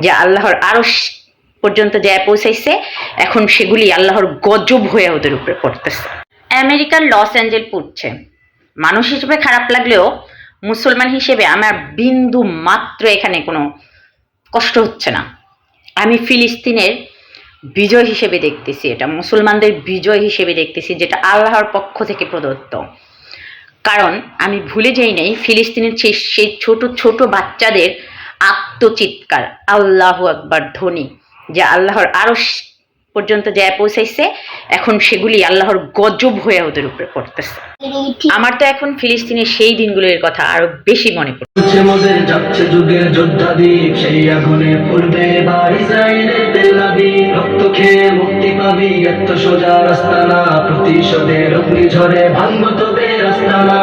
যা আল্লাহর আরশ পর্যন্ত যায় পৌঁছাইছে, এখন সেগুলি আল্লাহর গজব হয়ে ওদের উপরে পড়তেছে। আমেরিকার লস অ্যাঞ্জেল পড়ছে। মানুষ হিসেবে খারাপ লাগলেও মুসলমান হিসেবে আমার বিন্দু মাত্র এখানে কোনো কষ্ট হচ্ছে না। আমি ফিলিস্তিনের বিজয় হিসেবে দেখতেছি, এটা মুসলমানদের বিজয় হিসেবে দেখতেছি, যেটা আল্লাহর পক্ষ থেকে প্রদত্ত। কারণ আমি ভুলে যাই নাই ফিলিস্তিনের সেই ছোট ছোট বাচ্চাদের আত্মচিৎকার, আল্লাহু আকবার ধ্বনি, যা আল্লাহর আরশ পর্যন্ত যায় পৌঁছাইছে, এখন সেগুলি আল্লাহর গজব হয়ে ওদের উপরে পড়তেছে। আমার তো এখন ফিলিস্তিনের সেই দিনগুলোর কথা আরো বেশি মনে পড়ছে। মোদের যাচ্ছে যুগের যোদ্ধাদীপ, সেই আগুনে পড়বে এবার ইসরায়েলের তেল আবিব। রক্ত খেয়ে মুক্তি পাবি, এত সোজা রাস্তা না, প্রতিশোধের অগ্নিঝড়ে ভাঙবো তোদের আস্তানা।